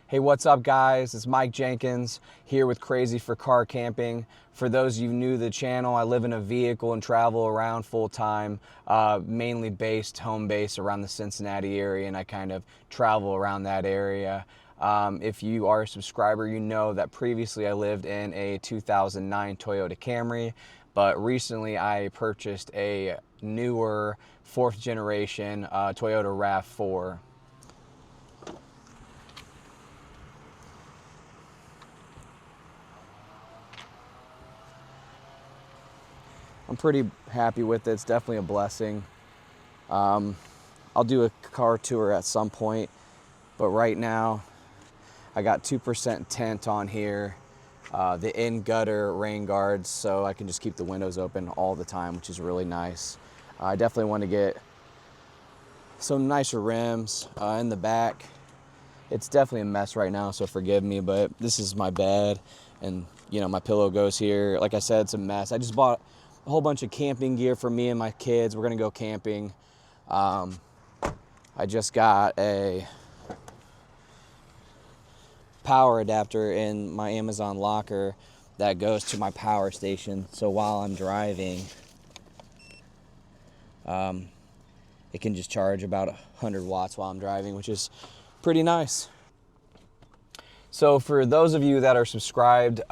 Hey, what's up guys? It's Mike Jenkins here with Crazy for Car Camping. For those of you new to the channel, I live in a vehicle and travel around full time, mainly home base around the Cincinnati area, and I kind of travel around that area. If you are a subscriber, you know that previously I lived in a 2009 Toyota Camry, but recently I purchased a newer 4th generation Toyota Rav4. I'm pretty happy with it. It's definitely a blessing. I'll do a car tour at some point, but right now I got 2% tint on here, the in-gutter rain guards, so I can just keep the windows open all the time, which is really nice. I definitely want to get some nicer rims in the back. It's definitely a mess right now, so forgive me, but this is my bed, and you know, my pillow goes here. Like I said, it's a mess. I just bought a whole bunch of camping gear for me and my kids. We're gonna go camping. I just got a power adapter in my Amazon locker that goes to my power station. So while I'm driving, it can just charge about 100 watts while I'm driving, which is pretty nice. So for those of you that are subscribed,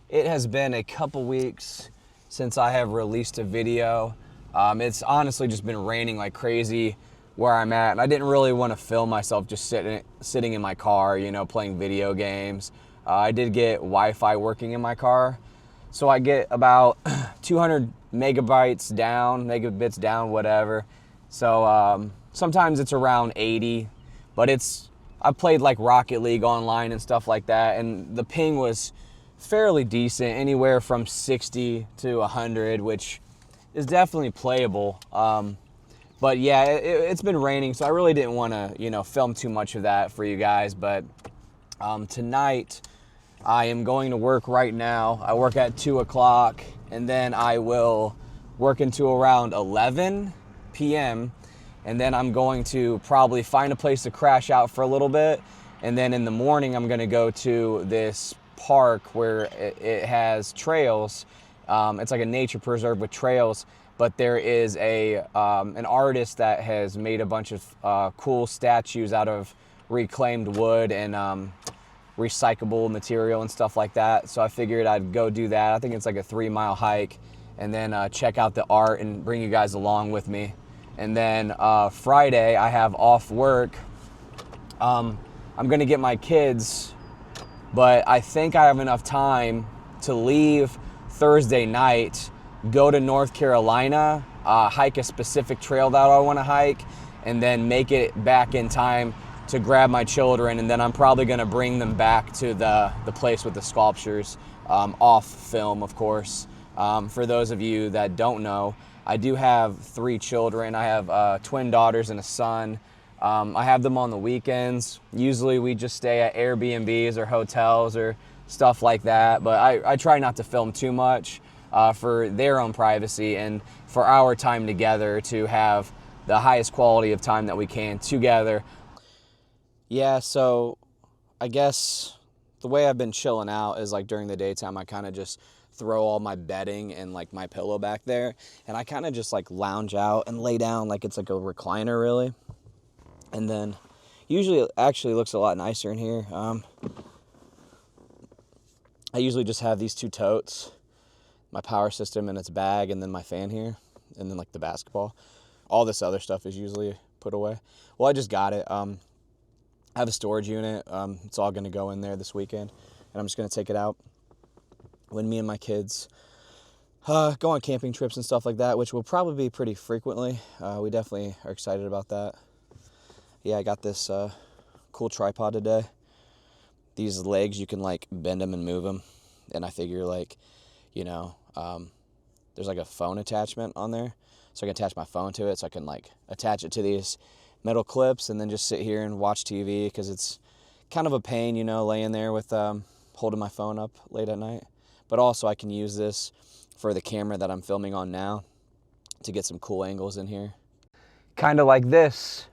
it has been a couple weeks since I have released a video. It's honestly just been raining like crazy where I'm at, and I didn't really want to film myself just sitting in my car, you know, playing video games. I did get Wi-Fi working in my car, so I get about 200 megabits down, whatever. So sometimes it's around 80, but I played like Rocket League online and stuff like that, and the ping was fairly decent, anywhere from 60 to 100, which is definitely playable. But yeah, it's been raining, so I really didn't want to, you know, film too much of that for you guys. But tonight I am going to work right now. I work at 2 o'clock, and then I will work until around 11 p.m. And then I'm going to probably find a place to crash out for a little bit. And then in the morning, I'm going to go to this park where it has trails. It's like a nature preserve with trails, but there is an artist that has made a bunch of cool statues out of reclaimed wood and recyclable material and stuff like that. So I figured I'd go do that. I think it's like a 3-mile hike, and then check out the art and bring you guys along with me. And then Friday I have off work. I'm gonna get my kids, but I think I have enough time to leave Thursday night, go to North Carolina, hike a specific trail that I want to hike, and then make it back in time to grab my children. And then I'm probably going to bring them back to the place with the sculptures, off film, of course. For those of you that don't know, I do have 3 children. I have twin daughters and a son. I have them on the weekends. Usually we just stay at Airbnbs or hotels or stuff like that, but I try not to film too much for their own privacy and for our time together to have the highest quality of time that we can together. Yeah, so I guess the way I've been chilling out is like during the daytime, I kind of just throw all my bedding and like my pillow back there, and I kind of just like lounge out and lay down like it's like a recliner really. And then usually it actually looks a lot nicer in here. I usually just have these 2 totes, my power system in its bag, and then my fan here, and then like the basketball. All this other stuff is usually put away. Well, I just got it. I have a storage unit. It's all going to go in there this weekend, and I'm just going to take it out when me and my kids go on camping trips and stuff like that, which will probably be pretty frequently. We definitely are excited about that. Yeah, I got this cool tripod today. These legs, you can like bend them and move them, and I figure like, you know, there's like a phone attachment on there, so I can attach my phone to it, so I can like attach it to these metal clips and then just sit here and watch TV, because it's kind of a pain, you know, laying there with holding my phone up late at night. But also I can use this for the camera that I'm filming on now to get some cool angles in here. Kind of like this.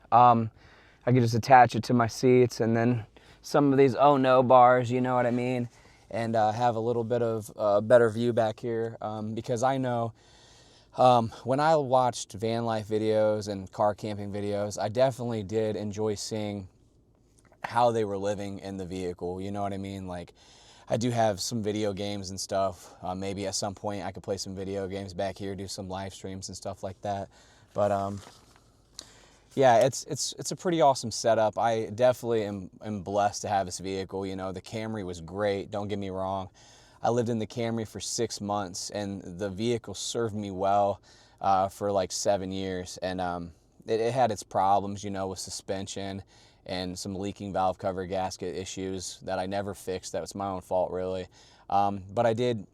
I can just attach it to my seats and then some of these oh no bars, you know what I mean, and have a little bit of better view back here, because I know when I watched van life videos and car camping videos, I definitely did enjoy seeing how they were living in the vehicle, you know what I mean? Like, I do have some video games and stuff. Maybe at some point I could play some video games back here, do some live streams and stuff like that. But yeah, it's a pretty awesome setup. I definitely am blessed to have this vehicle. You know, the Camry was great, don't get me wrong. I lived in the Camry for 6 months, and the vehicle served me well for like 7 years. And it had its problems, you know, with suspension and some leaking valve cover gasket issues that I never fixed. That was my own fault, really. But I did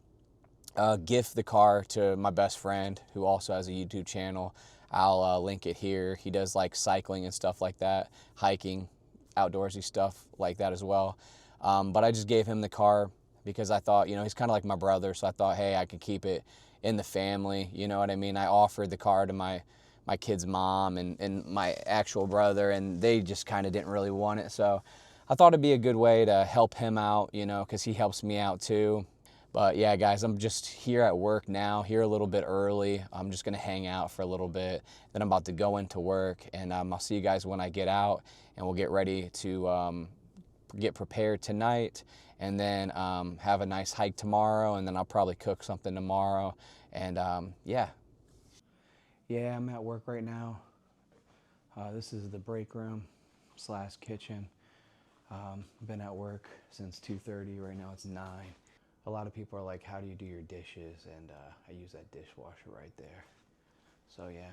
gift the car to my best friend, who also has a YouTube channel. I'll link it here. He does like cycling and stuff like that, hiking, outdoorsy stuff like that as well. But I just gave him the car because I thought, you know, he's kind of like my brother, so I thought, hey, I could keep it in the family, you know what I mean? I offered the car to my kid's mom and my actual brother, and they just kind of didn't really want it. So I thought it'd be a good way to help him out, you know, because he helps me out too. But yeah, guys, I'm just here at work now, here a little bit early. I'm just gonna hang out for a little bit. Then I'm about to go into work, and I'll see you guys when I get out, and we'll get ready to get prepared tonight, and then have a nice hike tomorrow, and then I'll probably cook something tomorrow. And yeah. Yeah, I'm at work right now. This is the break room / kitchen. Been at work since 2:30. Right now it's 9. A lot of people are like, how do you do your dishes? And I use that dishwasher right there. So yeah,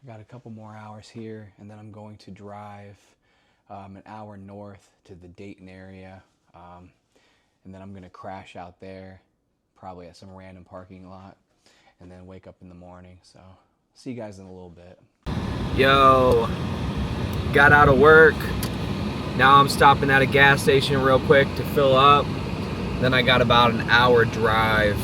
I got a couple more hours here, and then I'm going to drive an hour north to the Dayton area. And then I'm gonna crash out there, probably at some random parking lot, and then wake up in the morning. So see you guys in a little bit. Yo, got out of work. Now I'm stopping at a gas station real quick to fill up. Then I got about an hour drive.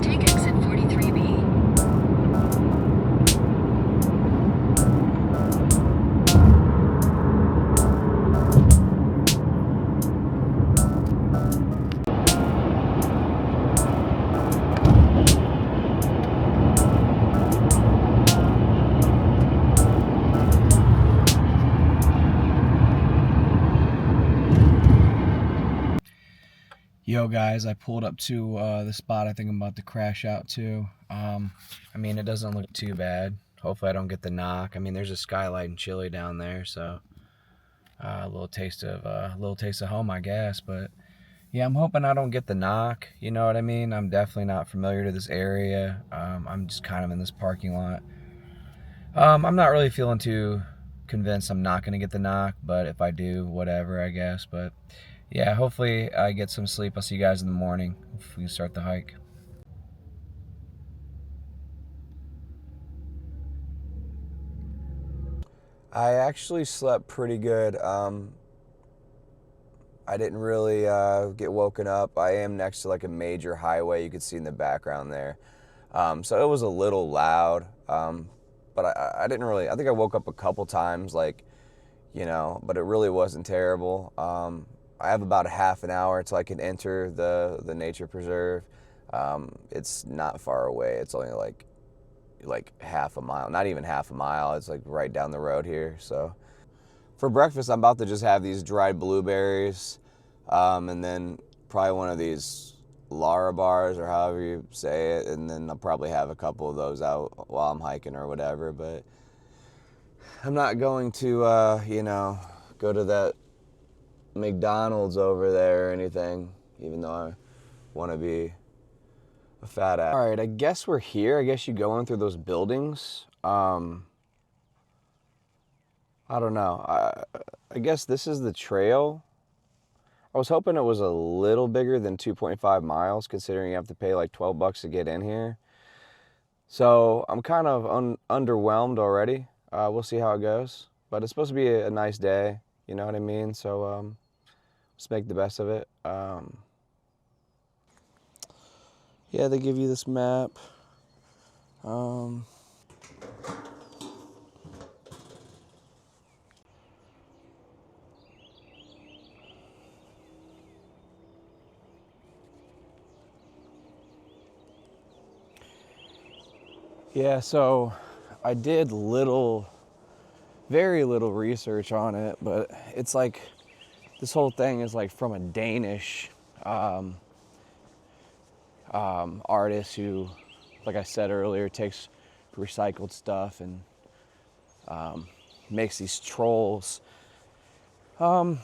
Take exit 43B. Yo guys, I pulled up to the spot I think I'm about to crash out to. I mean, it doesn't look too bad. Hopefully I don't get the knock. I mean, there's a skylight and chili down there, so a little taste of home, I guess. But yeah, I'm hoping I don't get the knock. You know what I mean? I'm definitely not familiar to this area. I'm just kind of in this parking lot. I'm not really feeling too convinced I'm not gonna get the knock, but if I do, whatever, I guess. But yeah, hopefully I get some sleep. I'll see you guys in the morning if we can start the hike. I actually slept pretty good. I didn't really get woken up. I am next to like a major highway you could see in the background there. So it was a little loud, but I didn't really, I think I woke up a couple times, like, you know, but it really wasn't terrible. I have about a half an hour till I can enter the nature preserve. It's not far away. It's only like half a mile, not even half a mile. It's like right down the road here. So for breakfast, I'm about to just have these dried blueberries, and then probably one of these Lara bars or however you say it, and then I'll probably have a couple of those out while I'm hiking or whatever. But I'm not going to, you know, go to that McDonald's over there or anything, even though I want to be a fat ass. All right, I guess we're here. I guess you go in through those buildings. I don't know. I guess this is the trail. I was hoping it was a little bigger than 2.5 miles, considering you have to pay like 12 bucks to get in here. So I'm kind of underwhelmed already. We'll see how it goes. But it's supposed to be a nice day, you know what I mean? So let's make the best of it. Yeah, they give you this map. Yeah, so I did very little research on it, but it's like this whole thing is like from a Danish artist who, like I said earlier, takes recycled stuff and makes these trolls. And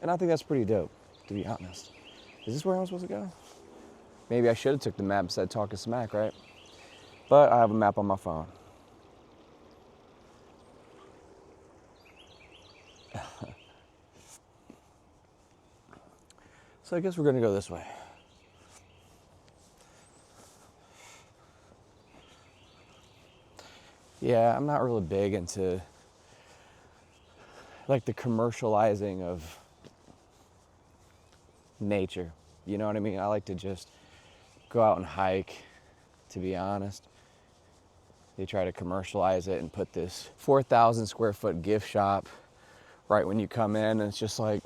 I think that's pretty dope, to be honest. Is this where I'm supposed to go? Maybe I should have took the map instead of talking smack, right? But I have a map on my phone. So I guess we're gonna go this way. Yeah, I'm not really big into like the commercializing of nature. You know what I mean? I like to just go out and hike, to be honest. They try to commercialize it and put this 4,000 square foot gift shop right when you come in, and it's just like,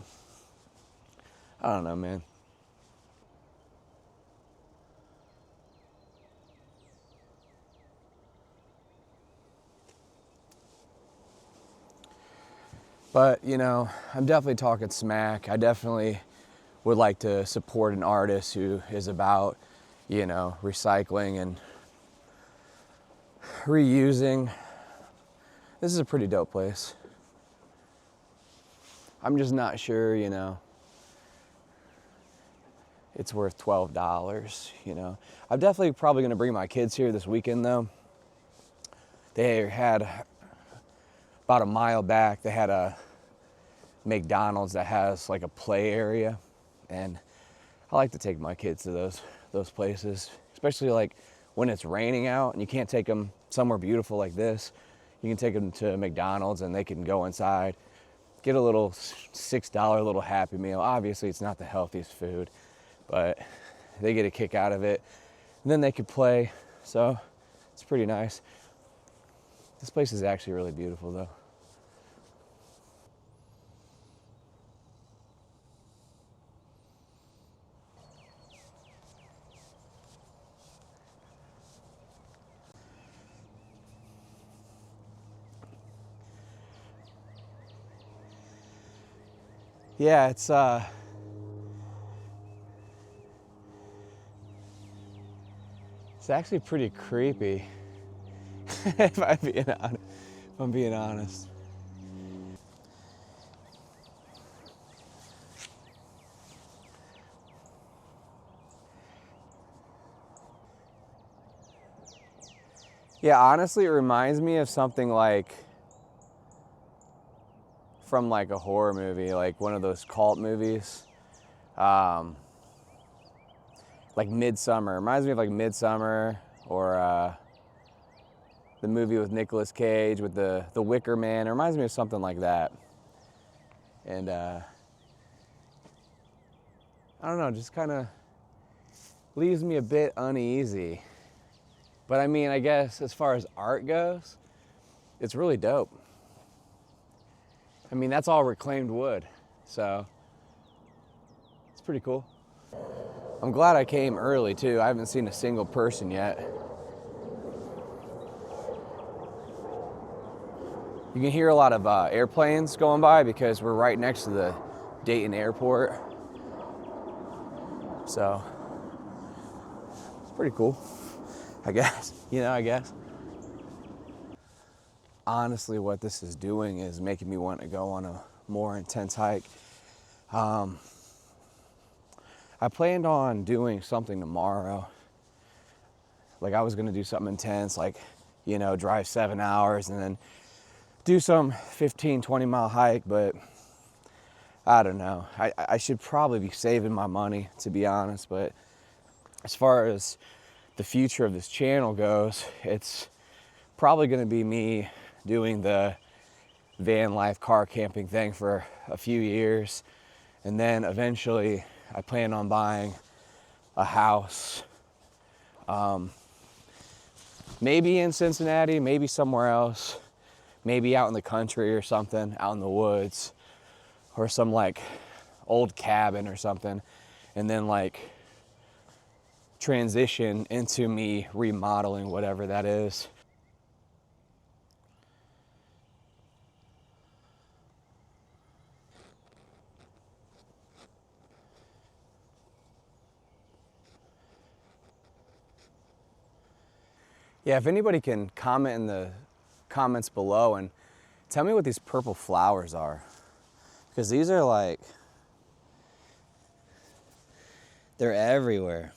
I don't know, man. But, you know, I'm definitely talking smack. I definitely would like to support an artist who is about, you know, recycling and reusing. This is a pretty dope place. I'm just not sure, you know, it's worth $12, you know. I'm definitely probably gonna bring my kids here this weekend though. They had, about a mile back, they had a McDonald's that has like a play area, and I like to take my kids to those places, especially like when it's raining out and you can't take them somewhere beautiful like this. You can take them to McDonald's and they can go inside, get a little $6 little Happy Meal. Obviously it's not the healthiest food, but they get a kick out of it, and then they could play. So it's pretty nice. This place is actually really beautiful though. Yeah, it's actually pretty creepy. if I'm being honest. Yeah, honestly, it reminds me of something like from like a horror movie, like one of those cult movies, like Midsummer. It reminds me of like Midsummer, or the movie with Nicolas Cage with the Wicker Man. It reminds me of something like that. And I don't know, just kind of leaves me a bit uneasy. But I mean, I guess as far as art goes, it's really dope. I mean, that's all reclaimed wood, so it's pretty cool. I'm glad I came early too. I haven't seen a single person yet. You can hear a lot of airplanes going by because we're right next to the Dayton airport. So it's pretty cool, I guess. I guess. Honestly, what this is doing is making me want to go on a more intense hike. I planned on doing something tomorrow. Like I was gonna do something intense, like, drive 7 hours and then do some 15, 20 mile hike, but I don't know. I should probably be saving my money, to be honest, but as far as the future of this channel goes, it's probably going to be me doing the van life car camping thing for a few years, and then eventually I plan on buying a house, maybe in Cincinnati, maybe somewhere else, maybe out in the country or something, out in the woods, or some like old cabin or something, and then like transition into me remodeling whatever that is. Yeah, if anybody can comment in the comments below and tell me what these purple flowers are, because these are like, they're everywhere.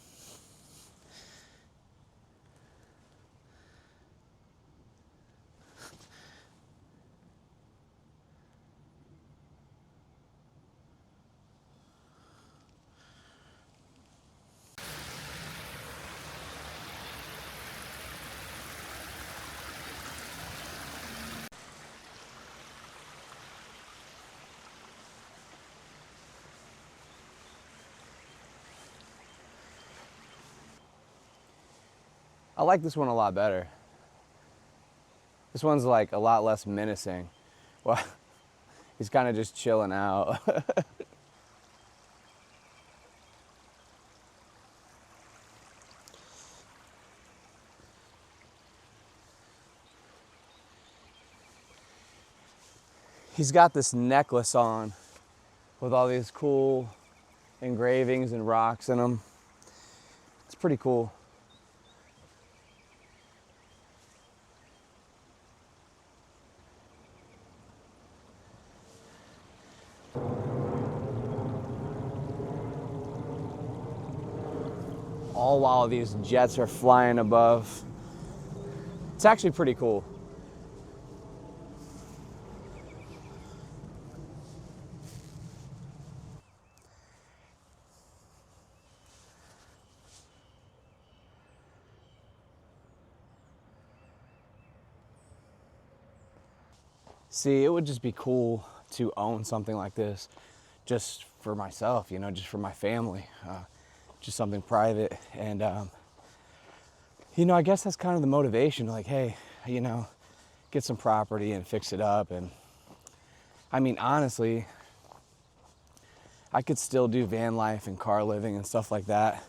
I like this one a lot better. This one's like a lot less menacing. Well, he's kind of just chilling out. He's got this necklace on with all these cool engravings and rocks in them. It's pretty cool. All while these jets are flying above. It's actually pretty cool. See, it would just be cool to own something like this just for myself, you know, just for my family, just something private. And, you know, I guess that's kind of the motivation, like, hey, you know, get some property and fix it up. And I mean, honestly, I could still do van life and car living and stuff like that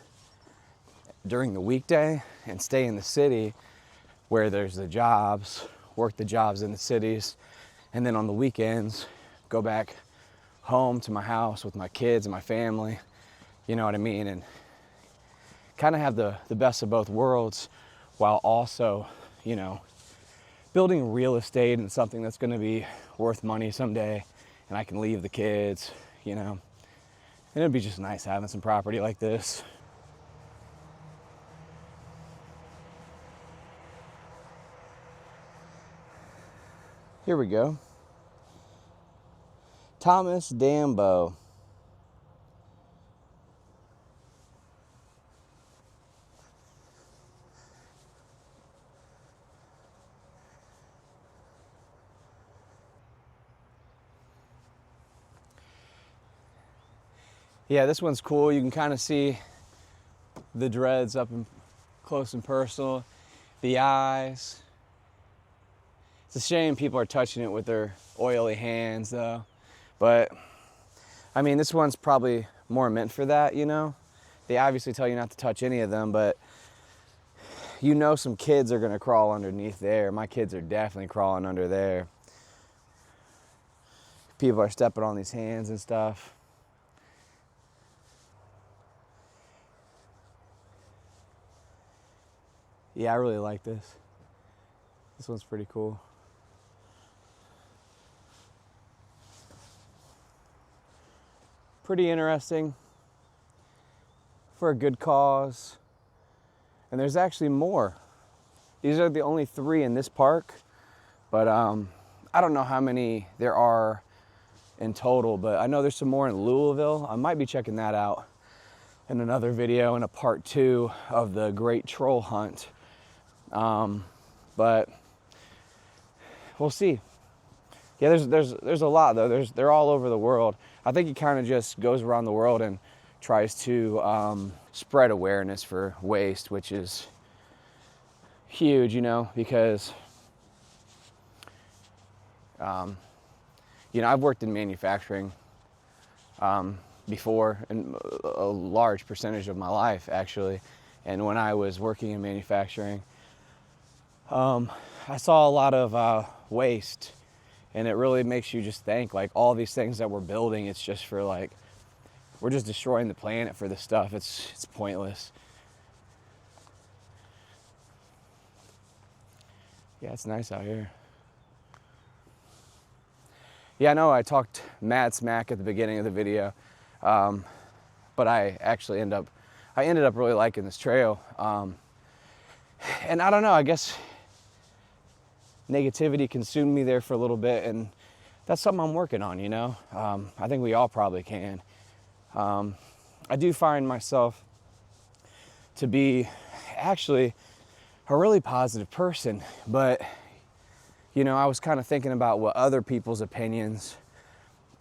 during the weekday and stay in the city where there's the jobs, work the jobs in the cities, and then on the weekends, go back home to my house with my kids and my family, you know what I mean? And kind of have the best of both worlds while also, you know, building real estate and something that's gonna be worth money someday, and I can leave the kids, you know. And it'd be just nice having some property like this. Here we go. Thomas Dambo. Yeah, this one's cool. You can kind of see the dreads up and close and personal, the eyes. It's a shame people are touching it with their oily hands though. But I mean, this one's probably more meant for that, you know? They obviously tell you not to touch any of them, but you know some kids are gonna crawl underneath there. My kids are definitely crawling under there. People are stepping on these hands and stuff. Yeah, I really like this. This one's pretty cool. Pretty interesting for a good cause. And there's actually more. These are the only 3 in this park, but I don't know how many there are in total, but I know there's some more in Louisville. I might be checking that out in another video in a part 2 of the Great Troll Hunt. But we'll see. Yeah, there's a lot though. They're all over the world. I think he kind of just goes around the world and tries to spread awareness for waste, which is huge, you know, because you know, I've worked in manufacturing before, and a large percentage of my life actually. And when I was working in manufacturing, I saw a lot of waste, and it really makes you just think, like, all these things that we're building, it's just for, like, we're just destroying the planet for this stuff. It's pointless. Yeah, it's nice out here. Yeah, I know I talked mad smack at the beginning of the video, but I actually ended up really liking this trail. And I don't know, I guess negativity consumed me there for a little bit, and that's something I'm working on, you know? I think we all probably can. I do find myself to be actually a really positive person, but you know, I was kind of thinking about what other people's opinions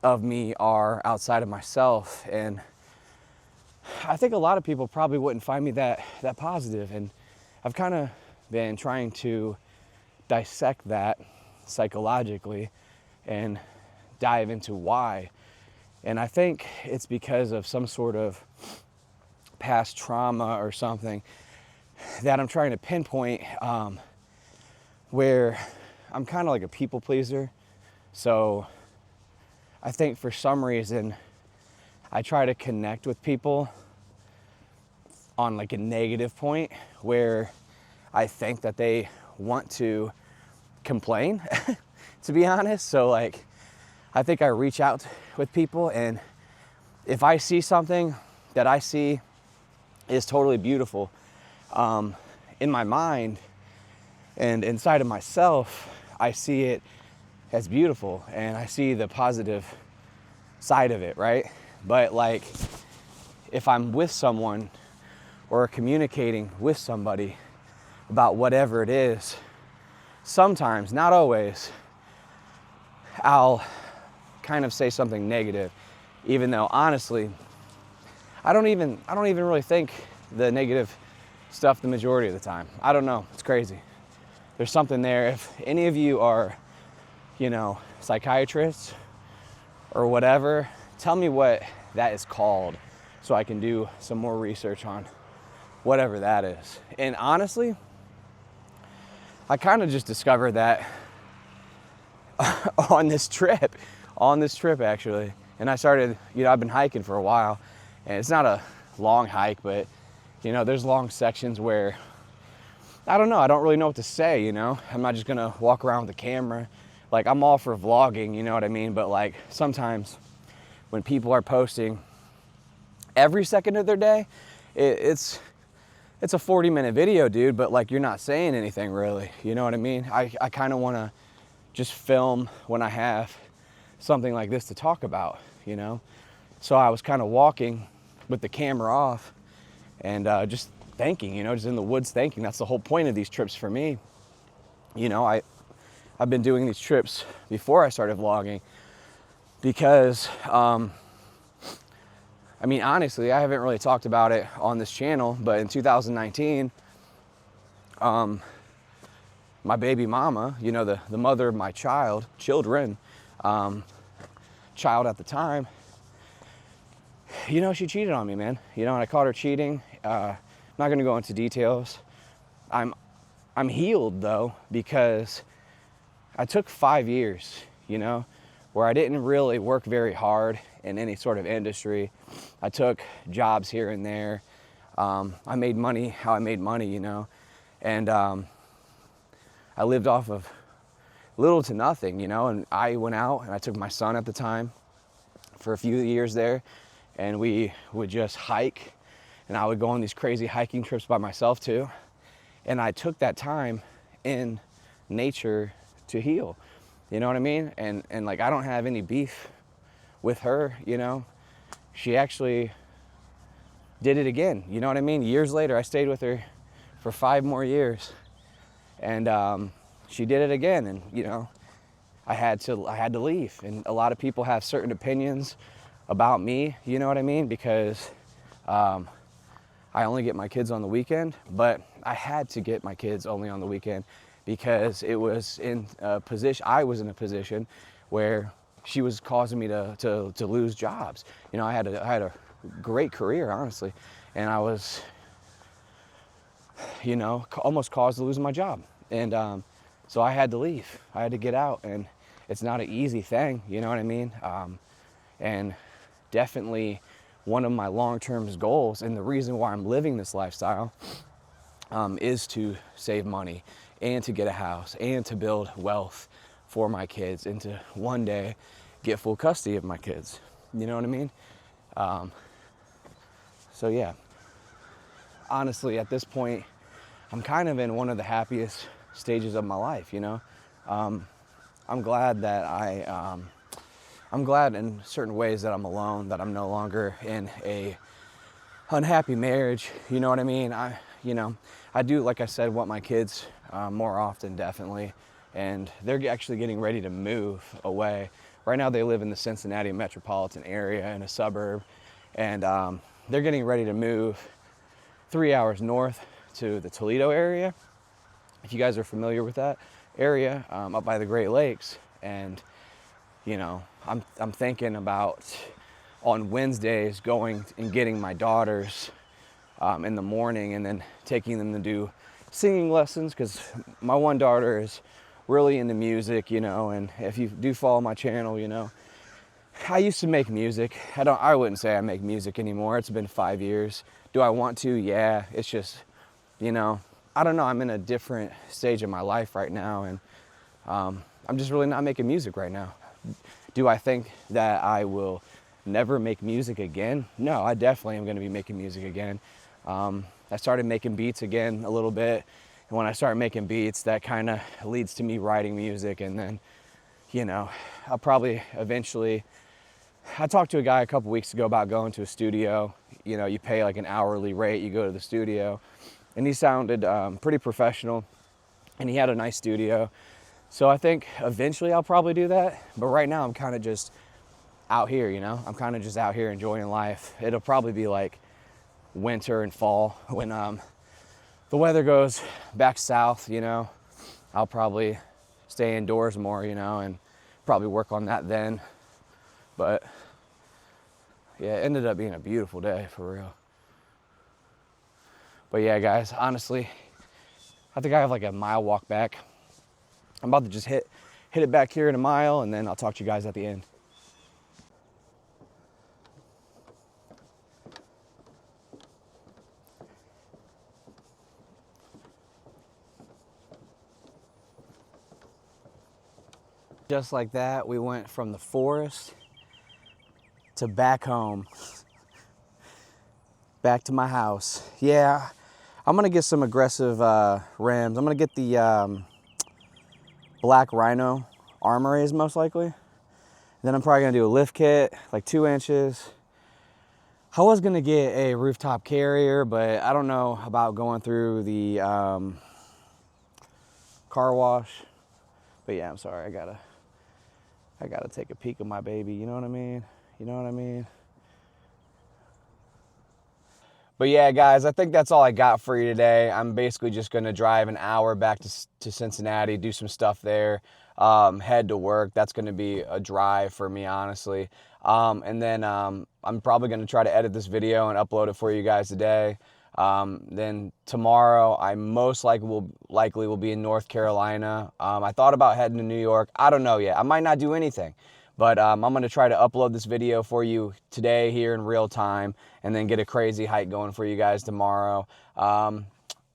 of me are outside of myself, and I think a lot of people probably wouldn't find me that positive, and I've kind of been trying to dissect that psychologically and dive into why. And I think it's because of some sort of past trauma or something that I'm trying to pinpoint, where I'm kind of like a people pleaser. So I think for some reason I try to connect with people on like a negative point where I think that they want to complain, to be honest. So like, I think I reach out with people, and if I see something that I see is totally beautiful, in my mind and inside of myself, I see it as beautiful, and I see the positive side of it, right? But like, if I'm with someone or communicating with somebody about whatever it is, sometimes, not always, I'll kind of say something negative, even though honestly, I don't even really think the negative stuff the majority of the time. I don't know, it's crazy. There's something there. If any of you are, you know, psychiatrists or whatever, tell me what that is called so I can do some more research on whatever that is. And honestly, I kind of just discovered that on this trip actually. And I started, you know, I've been hiking for a while, and it's not a long hike, but you know, there's long sections where I don't know, I don't really know what to say, you know? I'm not just gonna walk around with a camera. Like, I'm all for vlogging, you know what I mean? But like, sometimes when people are posting every second of their day, it's a 40-minute video, dude, but like, you're not saying anything really, you know what I mean? I kind of wanna just film when I have something like this to talk about, you know? So I was kind of walking with the camera off and just thinking, you know, just in the woods thinking. That's the whole point of these trips for me. You know, I've been doing these trips before I started vlogging because, I mean, honestly, I haven't really talked about it on this channel, but in 2019, my baby mama, you know, the mother of my children, child at the time, you know, she cheated on me, man. You know, and I caught her cheating. I'm not gonna go into details. I'm healed though, because I took 5 years, you know, where I didn't really work very hard in any sort of industry. I took jobs here and there. I made money how I made money, you know, and I lived off of little to nothing, you know, and I went out and I took my son at the time for a few years there, and we would just hike, and I would go on these crazy hiking trips by myself too. And I took that time in nature to heal. You know what I mean? And like, I don't have any beef with her, you know, she actually did it again. You know what I mean? Years later, I stayed with her for 5 more years, and she did it again. And you know, I had to leave. And a lot of people have certain opinions about me. You know what I mean? Because I only get my kids on the weekend, but I had to get my kids only on the weekend because it was in a position, I was in a position where she was causing me to lose jobs. You know, I had a great career, honestly, and I was, you know, almost caused to lose my job. And so I had to leave. I had to get out, and it's not an easy thing, you know what I mean? And definitely one of my long-term goals, and the reason why I'm living this lifestyle, is to save money and to get a house and to build wealth for my kids and to one day get full custody of my kids. You know what I mean? So yeah, honestly, at this point, I'm kind of in one of the happiest stages of my life, you know? I'm glad that I'm glad in certain ways that I'm alone, that I'm no longer in a unhappy marriage. You know what I mean? I do, like I said, want my kids more often, definitely. And they're actually getting ready to move away. Right now they live in the Cincinnati metropolitan area in a suburb. And they're getting ready to move 3 hours north to the Toledo area. If you guys are familiar with that area, up by the Great Lakes. And you know, I'm thinking about on Wednesdays going and getting my daughters in the morning and then taking them to do singing lessons, because my one daughter is really into music, you know, and if you do follow my channel, you know, I used to make music. I wouldn't say I make music anymore. It's been 5 years. Do I want to? Yeah. It's just, you know, I don't know. I'm in a different stage of my life right now, and I'm just really not making music right now. Do I think that I will never make music again? No, I definitely am going to be making music again. I started making beats again a little bit. And when I start making beats, that kind of leads to me writing music. And then, you know, I'll probably eventually, I talked to a guy a couple weeks ago about going to a studio. You know, you pay like an hourly rate, you go to the studio. And he sounded pretty professional, and he had a nice studio. So I think eventually I'll probably do that. But right now I'm kind of just out here, you know? I'm kind of just out here enjoying life. It'll probably be like winter and fall when the weather goes back south, you know? I'll probably stay indoors more, you know, and probably work on that then. But yeah, it ended up being a beautiful day for real. But yeah, guys, honestly, I think I have like a mile walk back. I'm about to just hit it back here in a mile, and then I'll talk to you guys at the end. Just like that, we went from the forest to back home, back to my house. Yeah, I'm gonna get some aggressive rims. I'm gonna get the Black Rhino Armories most likely. Then I'm probably gonna do a lift kit, like 2 inches. I was gonna get a rooftop carrier, but I don't know about going through the car wash. But yeah, I'm sorry, I gotta take a peek of my baby, you know what I mean? You know what I mean? But yeah, guys, I think that's all I got for you today. I'm basically just going to drive an hour back to Cincinnati, do some stuff there, head to work. That's going to be a drive for me, honestly. And then I'm probably going to try to edit this video and upload it for you guys today. Then tomorrow, I most likely will be in North Carolina. I thought about heading to New York. I don't know yet. I might not do anything. But I'm going to try to upload this video for you today here in real time, and then get a crazy hike going for you guys tomorrow.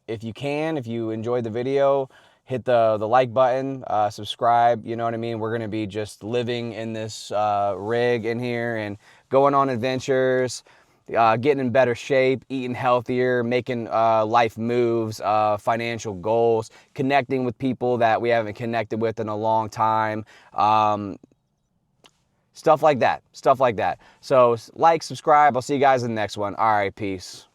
If you enjoyed the video, hit the like button, subscribe, you know what I mean? We're going to be just living in this rig in here and going on adventures, getting in better shape, eating healthier, making life moves, financial goals, connecting with people that we haven't connected with in a long time. Stuff like that. Stuff like that. So like, subscribe. I'll see you guys in the next one. All right, peace.